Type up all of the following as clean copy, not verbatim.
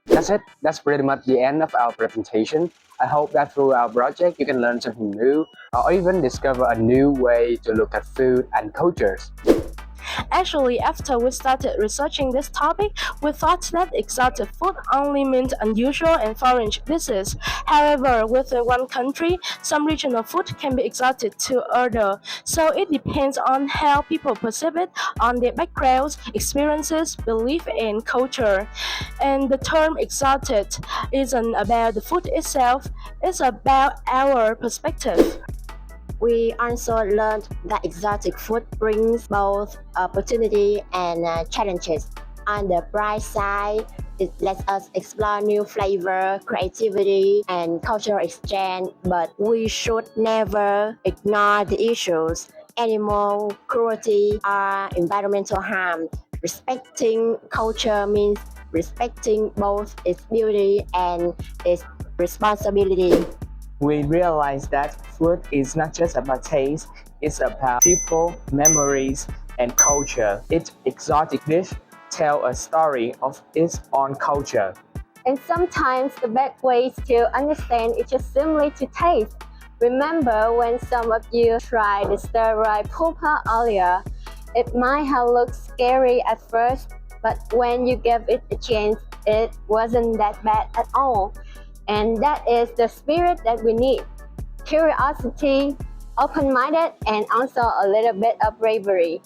That's it. That's pretty much the end of our presentation. I hope that through our project you can learn something new or even discover a new way to look at food and cultures. Actually, after we started researching this topic, we thought that exotic food only meant unusual and foreign dishes. However, within one country, some regional food can be exotic to other. So it depends on how people perceive it, on their backgrounds, experiences, belief, and culture. And the term exotic isn't about the food itself, it's about our perspective. We also learned that exotic food brings both opportunity and challenges. On the bright side, it lets us explore new flavor, creativity, and cultural exchange, but we should never ignore the issues: animal cruelty or environmental harm. Respecting culture means respecting both its beauty and its responsibility. We realize that food is not just about taste, it's about people, memories, and culture. Each exotic dish tells a story of its own culture. And sometimes the best way to understand is just simply to taste. Remember when some of you tried the stir-fry pulpa earlier? It might have looked scary at first, but when you gave it a chance, it wasn't that bad at all. And that is the spirit that we need. Curiosity, open-minded, and also a little bit of bravery.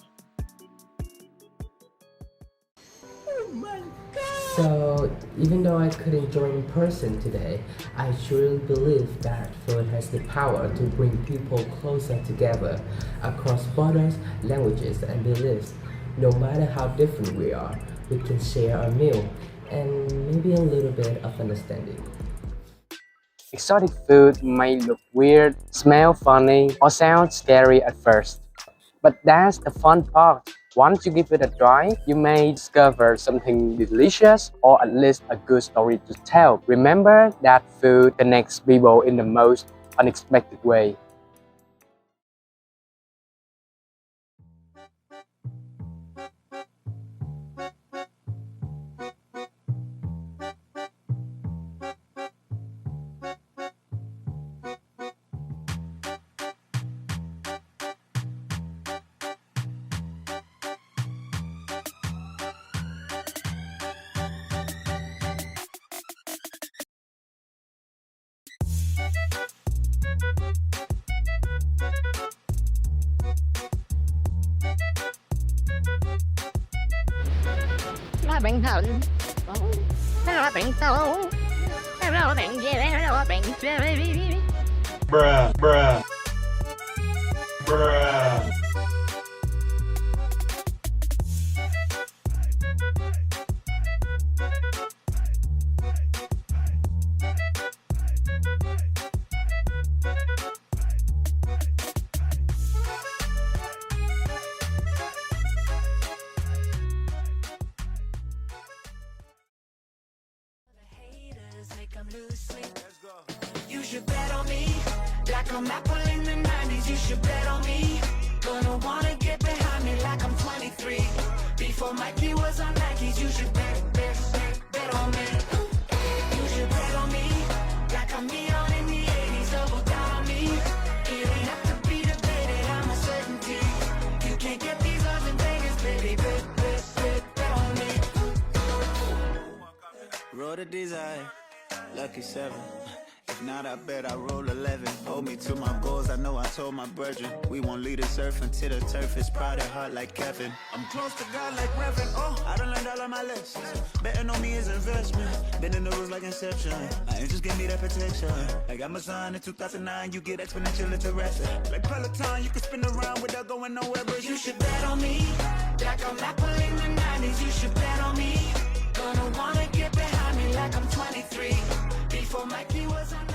So, even though I couldn't join in person today, I truly believe that food has the power to bring people closer together across borders, languages, and beliefs. No matter how different we are, we can share a meal and maybe a little bit of understanding. Exotic food may look weird, smell funny, or sound scary at first. But that's the fun part. Once you give it a try, you may discover something delicious or at least a good story to tell. Remember that food connects people in the most unexpected way. Bình thuận bình tông Bruh, bruh, bruh. You should bet on me, like I'm Apple in the 90s. You should bet on me. Gonna wanna get behind me like I'm 23. Before Mikey was on Nikes, you should bet on me. You should bet on me, like I'm Neon in the 80s. Double down on me. It ain't have to be debated, I'm a certainty. You can't get these odds in Vegas, baby. Bet on me. Roll the desire, lucky 7. If not, I bet I roll 11. Hold me to my goals, I know I told my brethren. We won't lead us surf until the turf is proud and hard like Kevin. I'm close to God like Reverend. Oh, I done learned all of my lessons. Betting on me is investment. Bending the rules like Inception. My angels give me that protection. Like Amazon in 2009, you get exponential interest. Like Peloton, you can spin around without going nowhere, but you should bet on me. Like I'm Apple in the 90s, you should bet on me. Gonna wanna get behind me like I'm 23. Before Mikey was on